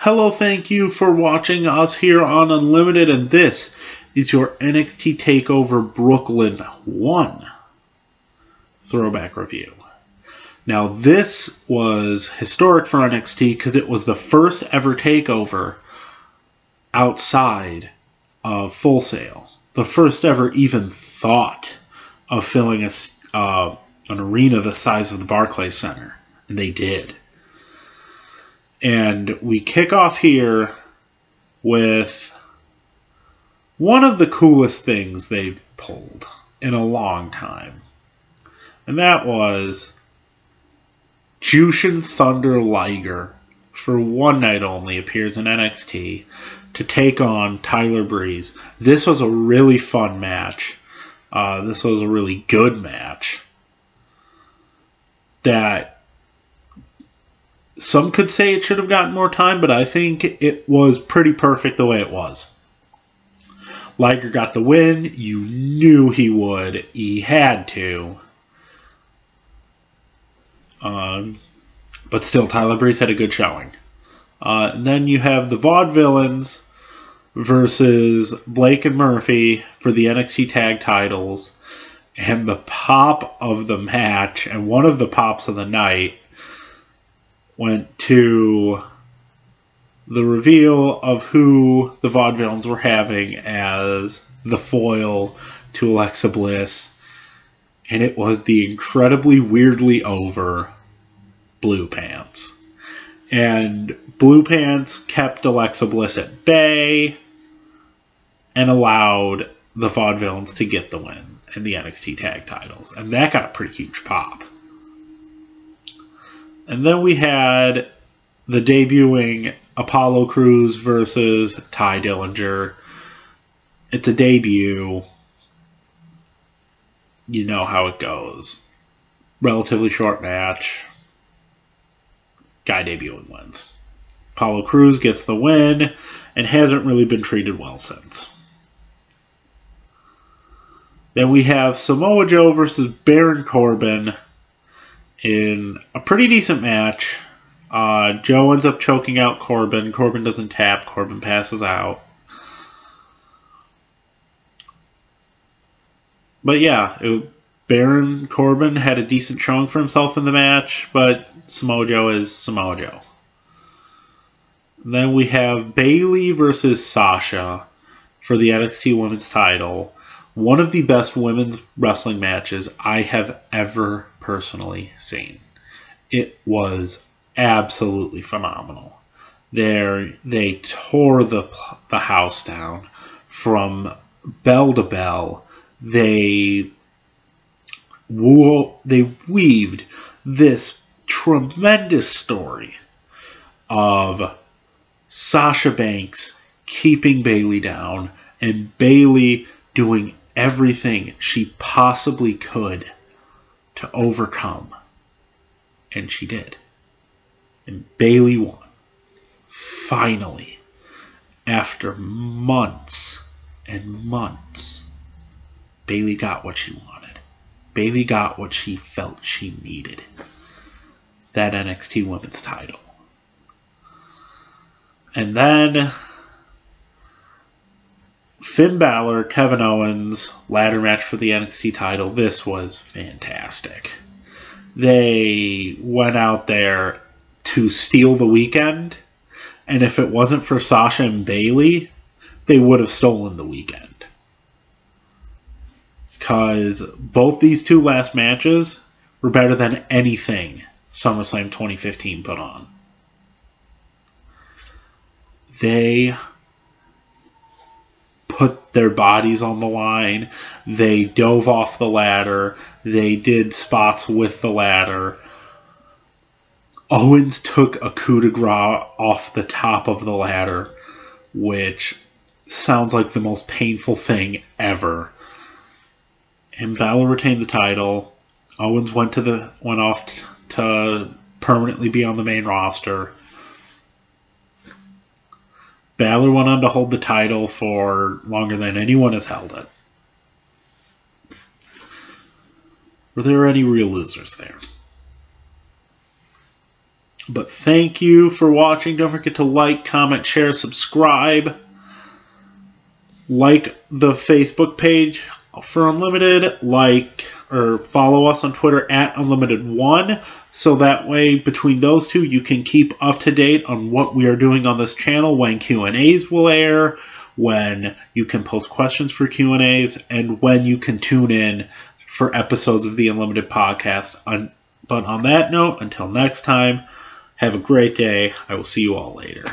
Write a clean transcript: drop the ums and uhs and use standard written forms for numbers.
Hello, thank you for watching us here on Unlimited, and this is your NXT Takeover Brooklyn 1 throwback review. Now, this was historic for NXT because it was the first ever takeover outside of Full Sail. The first ever even thought of filling an arena the size of the Barclays Center, and they did. And we kick off here with one of the coolest things they've pulled in a long time. And that was Jushin Thunder Liger, for one night only, appears in NXT to take on Tyler Breeze. This was a really fun match. This was a really good match that some could say it should have gotten more time, but I think it was pretty perfect the way it was. Liger got the win. You knew he would. He had to. But still, Tyler Breeze had a good showing. And then you have the Vaudevillains versus Blake and Murphy for the NXT Tag Titles. And the pop of the match, and one of the pops of the night, went to the reveal of who the Vaudevillains were having as the foil to Alexa Bliss. And it was the incredibly weirdly over Blue Pants. And Blue Pants kept Alexa Bliss at bay and allowed the Vaudevillains to get the win in the NXT Tag Titles. And that got a pretty huge pop. And then we had the debuting Apollo Crews versus Ty Dillinger. It's a debut. You know how it goes. Relatively short match. Guy debuting wins. Apollo Crews gets the win and hasn't really been treated well since. Then we have Samoa Joe versus Baron Corbin in a pretty decent match. Joe ends up choking out Corbin. Corbin doesn't tap. Corbin passes out. But yeah, Baron Corbin had a decent showing for himself in the match, but Samoa Joe is Samoa Joe. Then we have Bayley versus Sasha for the NXT Women's title. One of the best women's wrestling matches I have ever personally seen. It was absolutely phenomenal. They tore the house down from bell to bell. They weaved this tremendous story of Sasha Banks keeping Bayley down and Bayley doing everything she possibly could to overcome. And she did. And Bayley won. Finally. After months and months, Bayley got what she wanted. Bayley got what she felt she needed. That NXT Women's title. And then Finn Balor, Kevin Owens, ladder match for the NXT title. This was fantastic. They went out there to steal the weekend, and if it wasn't for Sasha and Bayley, they would have stolen the weekend. Because both these two last matches were better than anything SummerSlam 2015 put on. They put their bodies on the line. They dove off the ladder. They did spots with the ladder. Owens took a coup de grace off the top of the ladder, which sounds like the most painful thing ever. And Balor retained the title. Owens went off to permanently be on the main roster. Balor went on to hold the title for longer than anyone has held it. Were there any real losers there? But thank you for watching. Don't forget to like, comment, share, subscribe. Like the Facebook page for Unlimited. Or follow us on Twitter at Unlimited1. So that way, between those two, you can keep up to date on what we are doing on this channel, when Q&As will air, when you can post questions for Q&As, and when you can tune in for episodes of the Unlimited podcast. But on that note, until next time, have a great day. I will see you all later.